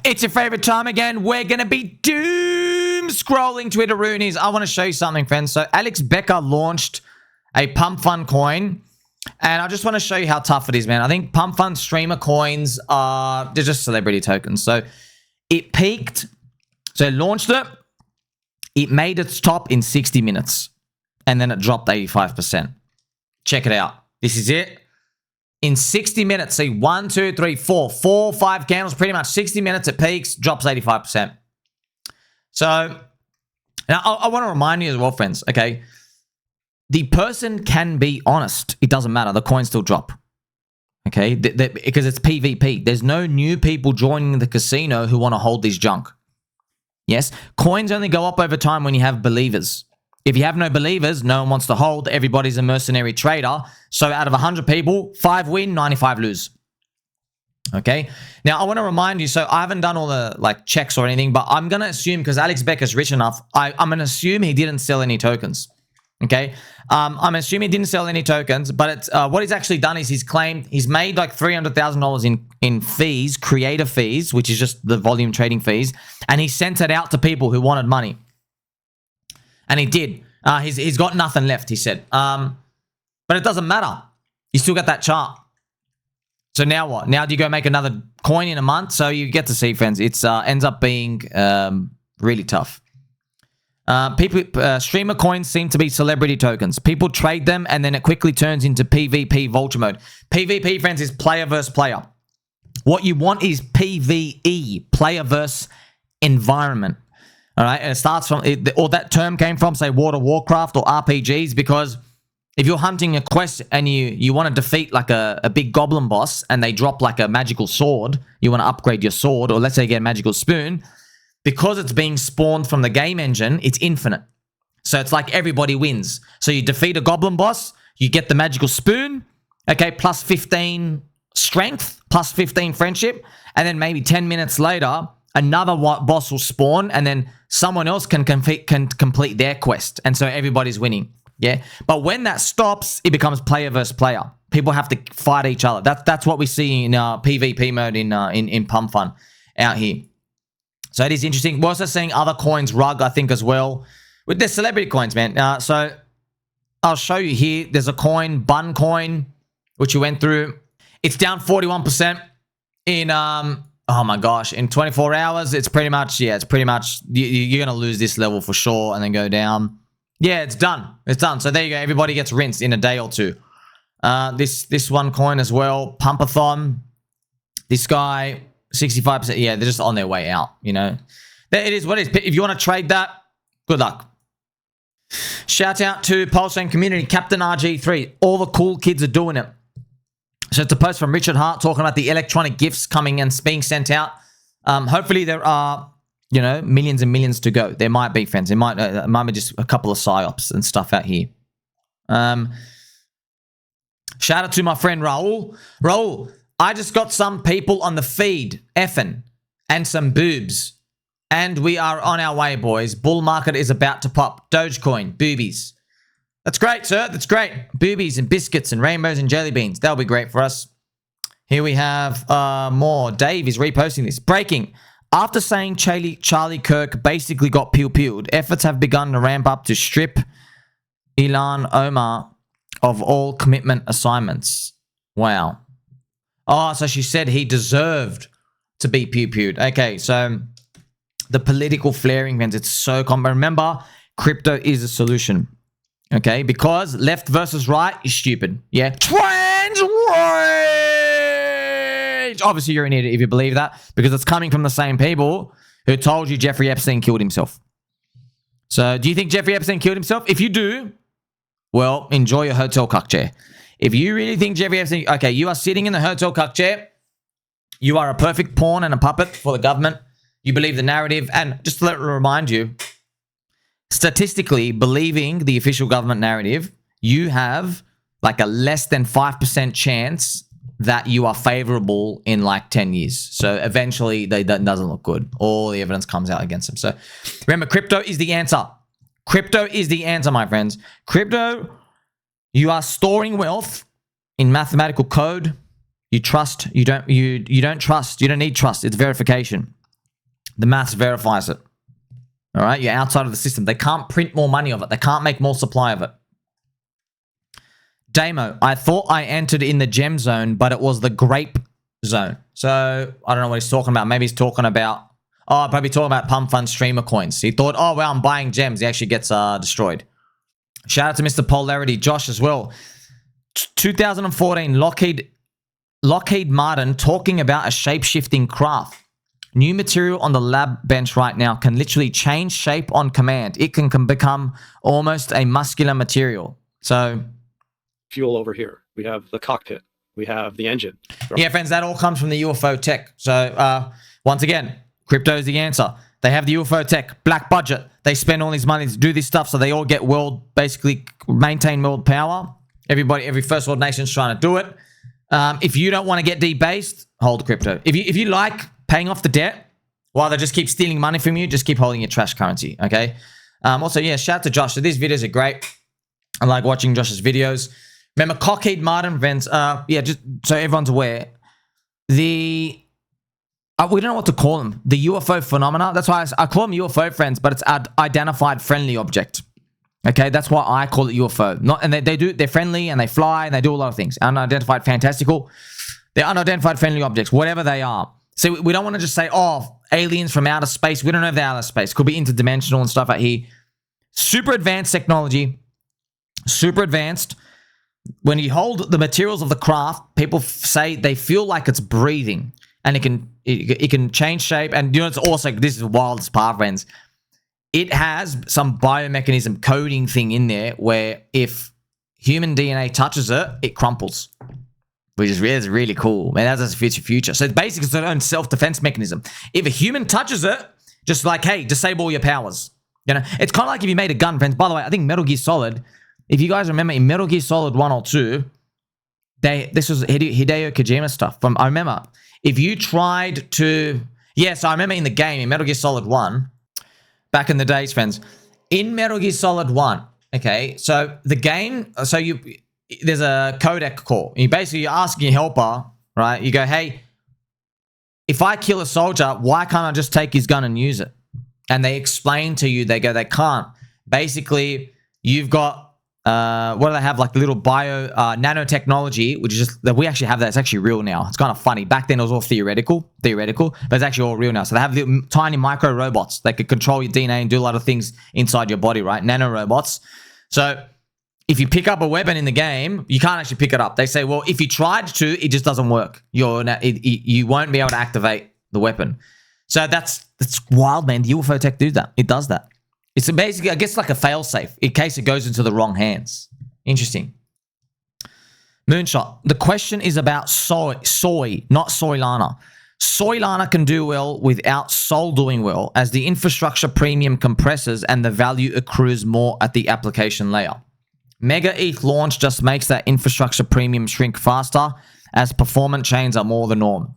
It's your favorite time again. We're going to be doom scrolling Twitteroonies. I want to show you something, friends. So Alex Becker launched a Pump Fund coin, and I just want to show you how tough it is, man. I think Pump Fund streamer coins they're just celebrity tokens. So it peaked, so it launched it. It made its top in 60 minutes, and then it dropped 85%. Check it out. This is it. In 60 minutes, see 1, 2, 3, 4, 5 candles, pretty much 60 minutes it peaks, drops 85%. So, now I want to remind you as well, friends, okay? The person can be honest. It doesn't matter. The coins still drop, okay? Because it's PvP. There's no new people joining the casino who want to hold this junk. Yes? Coins only go up over time when you have believers. If you have no believers, no one wants to hold. Everybody's a mercenary trader. So out of 100 people, 5 win, 95 lose. Okay? Now, I want to remind you, so I haven't done all the checks or anything, but I'm going to assume, because Alex Becker's rich enough, I'm going to assume he didn't sell any tokens. Okay? I'm assuming he didn't sell any tokens, but it's what he's actually done is he's claimed he's made like $300,000 in fees, creator fees, which is just the volume trading fees, and he sent it out to people who wanted money. And he did. He's got nothing left, he said. But it doesn't matter. You still got that chart. So now what? Now do you go make another coin in a month? So you get to see, friends. It ends up being really tough. Streamer coins seem to be celebrity tokens. People trade them, and then it quickly turns into PvP vulture mode. PvP, friends, is player versus player. What you want is PvE, player versus environment. All right, and it starts from, or that term came from, say, World of Warcraft or RPGs, because if you're hunting a quest and you want to defeat like a big goblin boss and they drop like a magical sword, you want to upgrade your sword, or let's say you get a magical spoon, because it's being spawned from the game engine, it's infinite. So it's like everybody wins. So you defeat a goblin boss, you get the magical spoon, okay, plus 15 strength, plus 15 friendship, and then maybe 10 minutes later, another boss will spawn, and then someone else can complete their quest, and so everybody's winning. Yeah, but when that stops, it becomes player versus player. People have to fight each other. That's what we see in PvP mode in Pump Fund out here. So it is interesting. We're also seeing other coins rug, I think, as well. With the celebrity coins, man. So I'll show you here. There's a coin, Bun coin, which you went through. It's down 41% in oh my gosh, in 24 hours, it's pretty much, yeah, it's pretty much, you're going to lose this level for sure and then go down. Yeah, it's done. It's done. So there you go. Everybody gets rinsed in a day or two. This one coin as well, Pumpathon. This guy, 65%. Yeah, they're just on their way out, you know. It is what it is. If you want to trade that, good luck. Shout out to PulseChain community, Captain RG3. All the cool kids are doing it. So it's a post from Richard Hart talking about the electronic gifts coming and being sent out. Hopefully there are, you know, millions and millions to go. There might be, friends. It might be just a couple of psyops and stuff out here. Shout out to my friend Raul. Raul, I just got some people on the feed effing and some boobs. And we are on our way, boys. Bull market is about to pop. Dogecoin, boobies. That's great, sir. That's great. Boobies and biscuits and rainbows and jelly beans. That'll be great for us. Here we have more. Dave is reposting this. Breaking. After saying Charlie Kirk basically got pew-pewed, efforts have begun to ramp up to strip Ilhan Omar of all commitment assignments. Wow. Oh, so she said he deserved to be pew-pewed. Okay, so the political flaring, friends, it's so common. Remember, crypto is a solution. Okay, because left versus right is stupid. Yeah. Trans rage! Obviously, you're an idiot if you believe that, because it's coming from the same people who told you Jeffrey Epstein killed himself. So, do you think Jeffrey Epstein killed himself? If you do, well, enjoy your hotel cuck chair. If you really think Jeffrey Epstein... Okay, you are sitting in the hotel cuck chair. You are a perfect pawn and a puppet for the government. You believe the narrative. And just to remind you... Statistically, believing the official government narrative, you have like a less than 5% chance that you are favorable in like 10 years. So eventually, that doesn't look good. All the evidence comes out against them. So remember, crypto is the answer. Crypto is the answer, my friends. Crypto, you are storing wealth in mathematical code. You trust. You don't trust. You don't need trust. It's verification. The maths verifies it. All right, you're outside of the system. They can't print more money of it. They can't make more supply of it. Damo, I thought I entered in the gem zone, but it was the Grape Zone. So I don't know what he's talking about. Maybe he's talking about, probably talking about pump fund streamer coins. He thought, oh, well, I'm buying gems. He actually gets destroyed. Shout out to Mr. Polarity, Josh as well. 2014, Lockheed Martin talking about a shape-shifting craft. New material on the lab bench right now can literally change shape on command. It can become almost a muscular material. So, fuel over here. We have the cockpit. We have the engine. Yeah, friends, that all comes from the UFO tech. So, once again, crypto is the answer. They have the UFO tech, black budget. They spend all this money to do this stuff, so they all get basically maintain world power. Every first world nation's trying to do it. If you don't want to get debased, hold crypto. If you like paying off the debt while they just keep stealing money from you, just keep holding your trash currency, okay? Also, yeah, shout out to Josh. So these videos are great. I like watching Josh's videos. Remember, Lockheed Martin events, yeah, just so everyone's aware, we don't know what to call them. The UFO phenomena. That's why I call them UFO friends, but it's an identified friendly object. Okay, that's why I call it UFO. They're friendly and they fly and they do a lot of things. Unidentified fantastical. They're unidentified friendly objects, whatever they are. So we don't want to just say, oh, aliens from outer space. We don't know if they're outer space. Could be interdimensional and stuff out here. Super advanced technology. Super advanced. When you hold the materials of the craft, people say they feel like it's breathing. And it can change shape. And you know, it's also, this is the wildest part, friends. It has some biomechanism coding thing in there where if human DNA touches it, it crumples. Which is really cool. Man, that's a future. So basically, it's its own self-defense mechanism. If a human touches it, just like, hey, disable your powers. You know, it's kind of like if you made a gun, friends. By the way, I think Metal Gear Solid, if you guys remember in Metal Gear Solid 1 or 2, this was Hideo Kojima stuff. I remember, if you tried to... Yeah, so I remember in the game, in Metal Gear Solid 1, back in the days, friends, in Metal Gear Solid 1, okay, so the game... There's a codec call. You're asking your helper, right? You go, hey, if I kill a soldier, why can't I just take his gun and use it? And they explain to you, they go, they can't. Basically, you've got, what do they have? Like little nanotechnology, which is just, that we actually have that. It's actually real now. It's kind of funny. Back then, it was all theoretical, but it's actually all real now. So they have little, tiny micro robots that could control your DNA and do a lot of things inside your body, right? Nano robots. So if you pick up a weapon in the game, you can't actually pick it up. They say, well, if you tried to, it just doesn't work. You won't be able to activate the weapon. So that's wild, man. The UFO tech do that. It does that. It's basically, I guess, like a failsafe in case it goes into the wrong hands. Interesting. Moonshot. The question is about soy, not Soylana. Soylana can do well without Sol doing well, as the infrastructure premium compresses and the value accrues more at the application layer. Mega ETH launch just makes that infrastructure premium shrink faster, as performant chains are more the norm.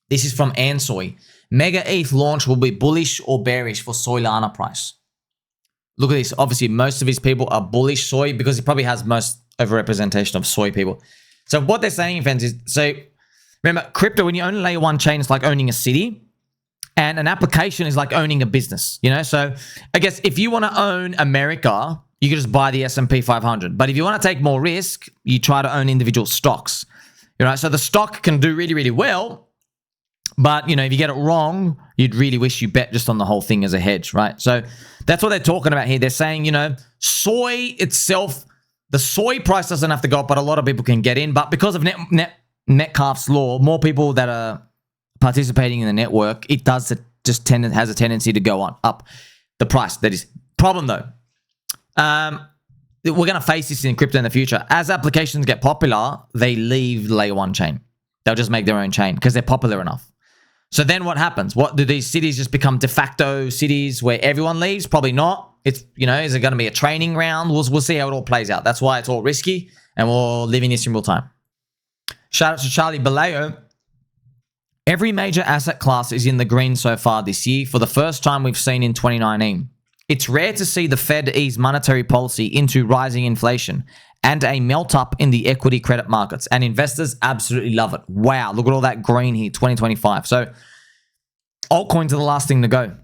This is from Ansoy. Mega ETH launch will be bullish or bearish for Soylana price. Look at this. Obviously, most of his people are bullish soy because he probably has most overrepresentation of soy people. So what they're saying, friends, is, so remember, crypto, when you own layer one chain, it's like owning a city. And an application is like owning a business, you know? So I guess if you want to own America, you can just buy the S&P 500. But if you want to take more risk, you try to own individual stocks. You know, so the stock can do really, really well. But, you know, if you get it wrong, you'd really wish you bet just on the whole thing as a hedge, right? So that's what they're talking about here. They're saying, you know, soy itself, the soy price doesn't have to go up, but a lot of people can get in. But because of Metcalfe's law, more people that are participating in the network, it does just has a tendency to go up. The price, that is. Problem, though. We're going to face this in crypto in the future. As applications get popular, they leave layer one chain. They'll just make their own chain because they're popular enough. So then what happens? What do these cities just become de facto cities where everyone leaves? Probably not. It's, you know, is it going to be a training ground? We'll see how it all plays out. That's why it's all risky, and we're living this in real time. Shout out to Charlie Baleo. Every major asset class is in the green so far this year, for the first time we've seen in 2019. It's rare to see the Fed ease monetary policy into rising inflation and a melt-up in the equity credit markets, and investors absolutely love it. Wow, look at all that green here, 2025. So Altcoins are the last thing to go.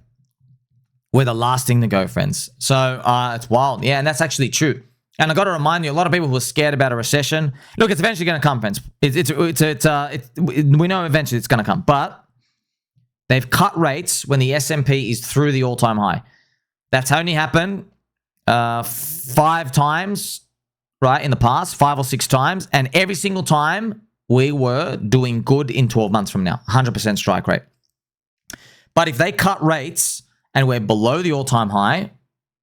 We're the last thing to go, friends. So it's wild. Yeah, and that's actually true. And I got to remind you, a lot of people who are scared about a recession. Look, it's eventually going to come, friends. We know eventually it's going to come. But they've cut rates when the S&P is through the all-time high. That's only happened 5 times, right, in the past, 5 or 6 times. And every single time, we were doing good in 12 months from now. 100% strike rate. But if they cut rates and we're below the all-time high,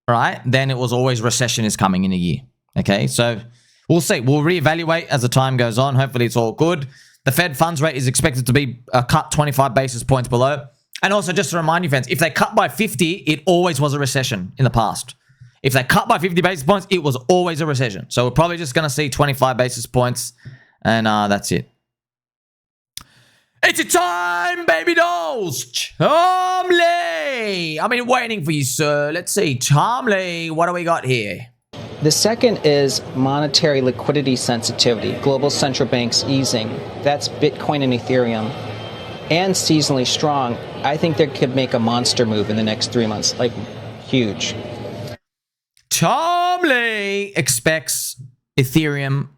right, then it was always recession is coming in a year. Okay, so we'll see. We'll reevaluate as the time goes on. Hopefully it's all good. The Fed funds rate is expected to be cut 25 basis points below. And also just to remind you, friends, if they cut by 50, it always was a recession in the past. If they cut by 50 basis points, it was always a recession. So we're probably just going to see 25 basis points and that's it. It's a time, baby dolls. Charmley. I've been waiting for you, sir. Let's see. Charmley, what do we got here? The second is monetary liquidity sensitivity, global central banks easing. That's Bitcoin and Ethereum. And seasonally strong. I think they could make a monster move in the next 3 months. Like, huge. Charmley expects Ethereum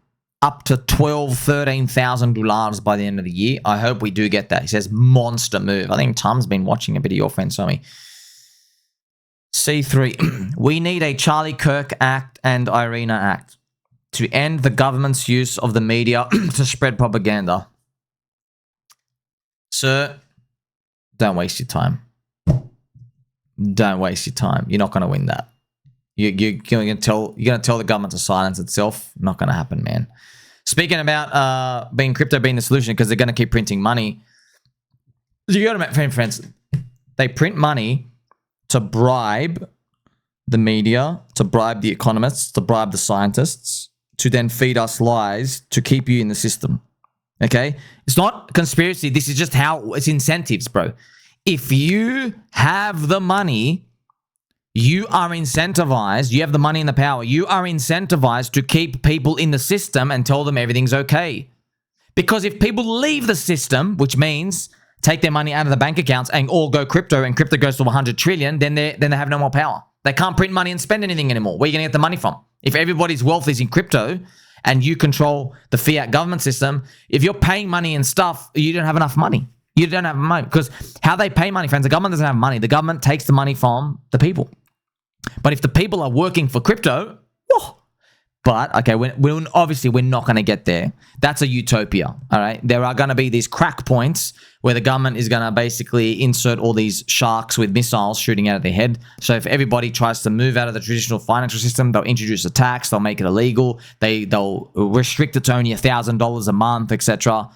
up to $12,000-$13,000 by the end of the year. I hope we do get that. He says monster move. I think Tom's been watching a bit of your friend Somi. C3. We need a Charlie Kirk Act and Irina Act to end the government's use of the media to spread propaganda. Sir, don't waste your time. Don't waste your time. You're not going to win that. You're going to tell the government to silence itself. Not going to happen, man. Speaking about crypto being the solution because they're going to keep printing money. You got to make friends. They print money to bribe the media, to bribe the economists, to bribe the scientists, to then feed us lies to keep you in the system. Okay? It's not conspiracy. This is just how it's incentives, bro. If you have the money, you are incentivized. You have the money and the power. You are incentivized to keep people in the system and tell them everything's okay. Because if people leave the system, which means take their money out of the bank accounts and all go crypto and crypto goes to 100 trillion, then they have no more power. They can't print money and spend anything anymore. Where are you going to get the money from? If everybody's wealth is in crypto and you control the fiat government system, if you're paying money and stuff, you don't have enough money. You don't have money. Because how they pay money, friends, the government doesn't have money. The government takes the money from the people. But if the people are working for crypto, but okay, obviously we're not going to get there. That's a utopia, all right? There are going to be these crack points where the government is going to basically insert all these sharks with missiles shooting out of their head. So if everybody tries to move out of the traditional financial system, they'll introduce a tax, they'll make it illegal, they'll restrict it to only $1,000 a month, etc.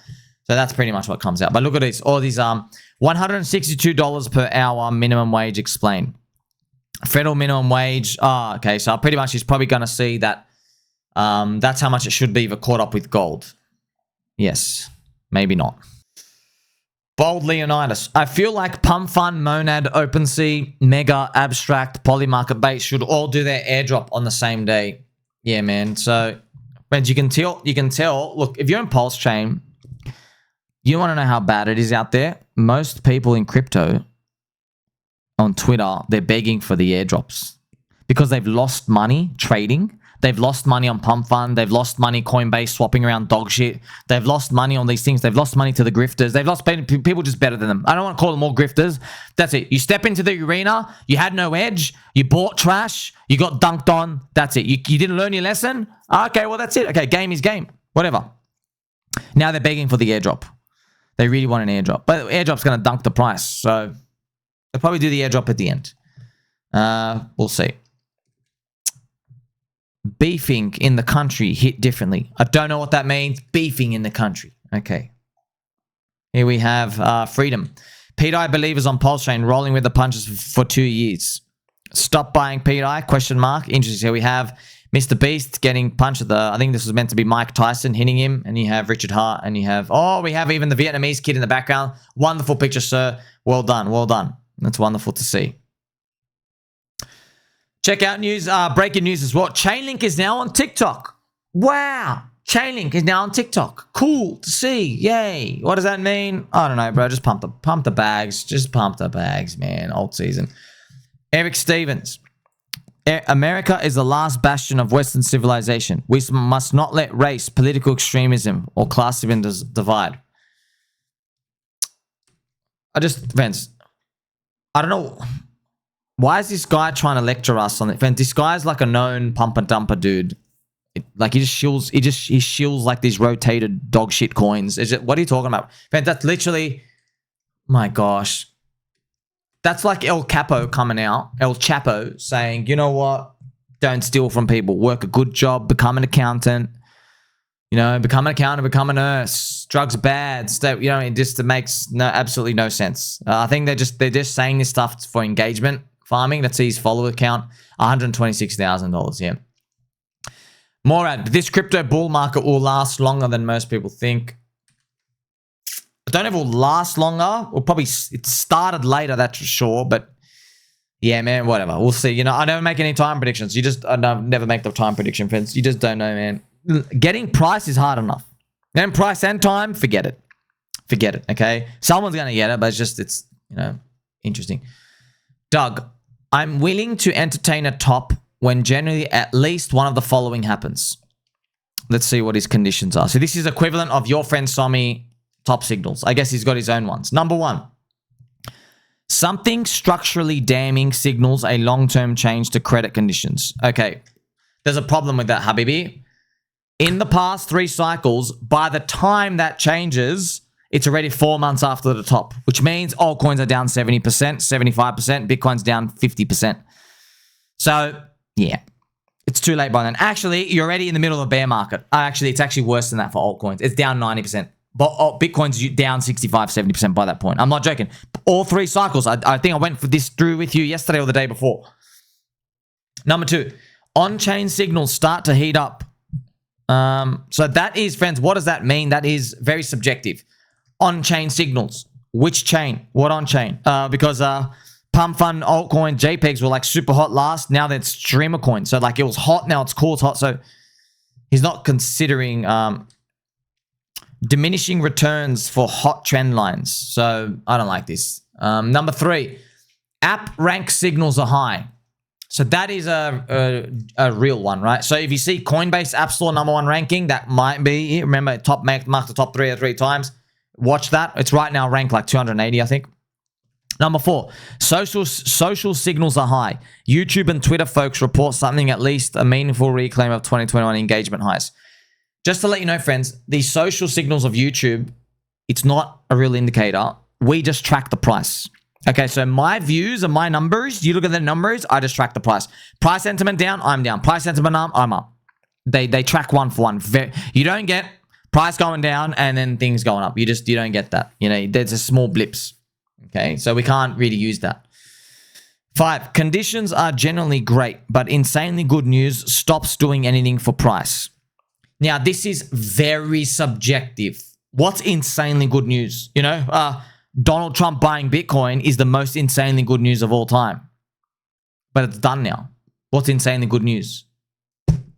So that's pretty much what comes out. But look at this, all these $162 per hour minimum wage explained. Federal minimum wage. Okay, so pretty much he's probably going to see that that's how much it should be if it caught up with gold. Yes, maybe not. Bold Leonidas. I feel like Pump Fund, Monad, OpenSea, Mega, Abstract, Polymarket Base should all do their airdrop on the same day. Yeah, man. So, friends, you can tell. Look, if you're in PulseChain, you want to know how bad it is out there. Most people in crypto on Twitter, they're begging for the airdrops because they've lost money trading. They've lost money on Pump Fund. They've lost money Coinbase swapping around dog shit. They've lost money on these things. They've lost money to the grifters. They've lost people just better than them. I don't want to call them all grifters. That's it. You step into the arena. You had no edge. You bought trash. You got dunked on. That's it. You didn't learn your lesson. Okay, well, that's it. Okay, game is game. Whatever. Now they're begging for the airdrop. They really want an airdrop. But airdrop's going to dunk the price. So they'll probably do the airdrop at the end. We'll see. Beefing in the country hit differently. I don't know what that means. Beefing in the country. Okay. Here we have Freedom. pDAI believers on PulseChain rolling with the punches for 2 years. Stop buying pDAI? Question mark. Interesting. Here we have Mr. Beast getting punched at the... I think this was meant to be Mike Tyson hitting him. And you have Richard Hart. And you have... Oh, we have even the Vietnamese kid in the background. Wonderful picture, sir. Well done. Well done. That's wonderful to see. Check out news, breaking news as well. ChainLink is now on TikTok. Wow. ChainLink is now on TikTok. Cool to see. Yay. What does that mean? I don't know, bro. Just pump the bags. Just pump the bags, man. Old season. Eric Stevens. America is the last bastion of Western civilization. We must not let race, political extremism, or class divide. Friends, I don't know. Why is this guy trying to lecture us on it? Friends, this guy's like a known pumper dumper dude. Like he shills like these rotated dog shit coins. What are you talking about? Friends, that's literally, my gosh. That's like El Chapo saying, you know what? Don't steal from people. Work a good job. Become an accountant. You know, become an accountant. Become a nurse. Drugs are bad. It just makes absolutely no sense. I think they're just saying this stuff for engagement farming. That's his follower count. $126,000. Yeah. Morad, this crypto bull market will last longer than most people think. I don't know if it will last longer. It started later, that's for sure. But yeah, man, whatever. We'll see. I never make any time predictions. I never make the time prediction, friends. You just don't know, man. Getting price is hard enough. Then price and time, forget it. Forget it, okay? Someone's going to get it, but it's interesting. Doug, I'm willing to entertain a top when generally at least one of the following happens. Let's see what his conditions are. So this is equivalent of your friend Somi top signals. I guess he's got his own ones. Number one, something structurally damning signals a long-term change to credit conditions. Okay, there's a problem with that, Habibi. In the past 3 cycles, by the time that changes, it's already 4 months after the top, which means altcoins are down 70%, 75%, Bitcoin's down 50%. So, yeah, it's too late by then. Actually, you're already in the middle of a bear market. It's actually worse than that for altcoins. It's down 90%. But Bitcoin's down 65, 70% by that point. I'm not joking. All 3 cycles. I think I went for this through with you yesterday or the day before. Number 2, on-chain signals start to heat up. So that is, friends, what does that mean? That is very subjective. On-chain signals. Which chain? What on-chain? Because pump fund altcoin JPEGs were like super hot last. Now that's streamer coin. So like it was hot. Now it's cool. It's hot. So he's not considering diminishing returns for hot trend lines. So I don't like this. Number 3, app rank signals are high. So that is a real one, right? So if you see Coinbase App Store #1 ranking, that might be it. Remember, marked the top 3 times. Watch that. It's right now ranked like 280, I think. Number 4, social signals are high. YouTube and Twitter folks report something at least a meaningful reclaim of 2021 engagement highs. Just to let you know, friends, the social signals of YouTube, it's not a real indicator. We just track the price. Okay, so my views and my numbers, you look at the numbers, I just track the price. Price sentiment down, I'm down. Price sentiment up, I'm up. They track one for one. You don't get price going down and then things going up. You don't get that. There's a small blips. Okay, so we can't really use that. 5, conditions are generally great, but insanely good news stops doing anything for price. Now, this is very subjective. What's insanely good news? Donald Trump buying Bitcoin is the most insanely good news of all time. But it's done now. What's insanely good news?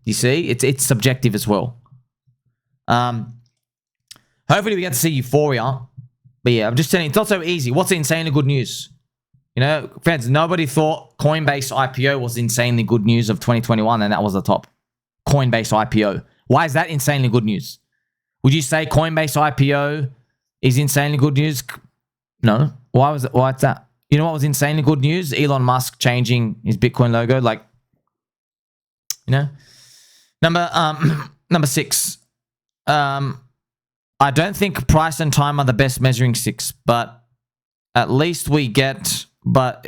You see? It's subjective as well. Hopefully we get to see euphoria. But yeah, I'm just telling you, it's not so easy. What's insanely good news? Friends, nobody thought Coinbase IPO was insanely good news of 2021, and that was the top. Coinbase IPO. Why is that insanely good news? Would you say Coinbase IPO is insanely good news? No. Why's that? You know what was insanely good news? Elon Musk changing his Bitcoin logo. Number 6. I don't think price and time are the best measuring sticks, but at least we get. But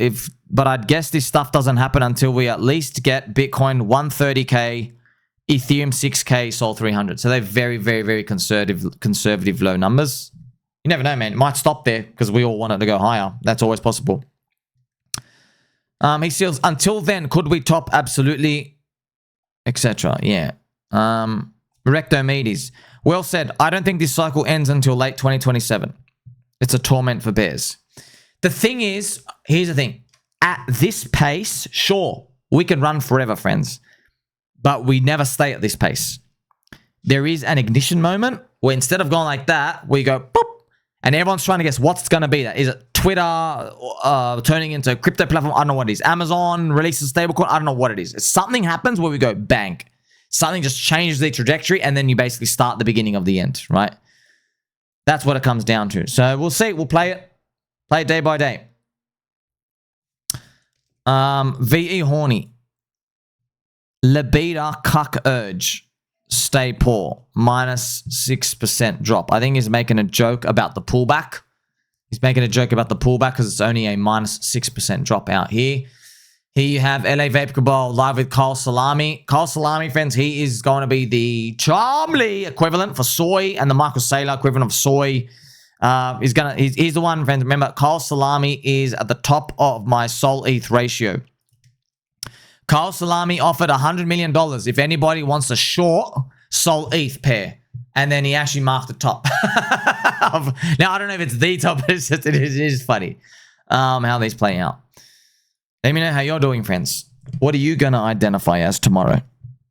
I'd guess this stuff doesn't happen until we at least get Bitcoin 130K, Ethereum 6K, Sol 300. So they're very, very, very conservative low numbers. You never know, man. It might stop there because we all want it to go higher. That's always possible. He says, until then, could we top? Absolutely, etc. Yeah. Rectomedes. Well said. I don't think this cycle ends until late 2027. It's a torment for bears. The thing is, here's the thing. At this pace, sure, we can run forever, friends. But we never stay at this pace. there is an ignition moment where instead of going like that, we go boop, and everyone's trying to guess what's going to be that. Is it Twitter turning into a crypto platform? I don't know what it is. Amazon releases stablecoin? I don't know what it is. Something happens where we go bang. Something just changes the trajectory, and then you basically start the beginning of the end, right? That's what it comes down to. So we'll see. We'll play it. Play it day by day. VE Horny. Libida Cuck Urge. Stay poor. Minus 6% drop. I think he's making a joke about the pullback. He's making a joke about the pullback because it's only a minus 6% drop out here. Here you have LA Vape Cabal live with Carl Salami. Carl Salami, friends, he is going to be the Charmly equivalent for soy and the Michael Saylor equivalent of soy. He's the one, friends. Remember, Carl Salami is at the top of my Sol ETH ratio. Carl Salami offered $100 million if anybody wants a short Sol ETH pair. And then he actually marked the top. Now, I don't know if it's the top, but it's just, it is funny how these play out. Let me know how you're doing, friends. What are you going to identify as tomorrow?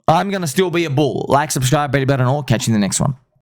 I'm going to still be a bull. Like, subscribe, better, and all. Catch you in the next one.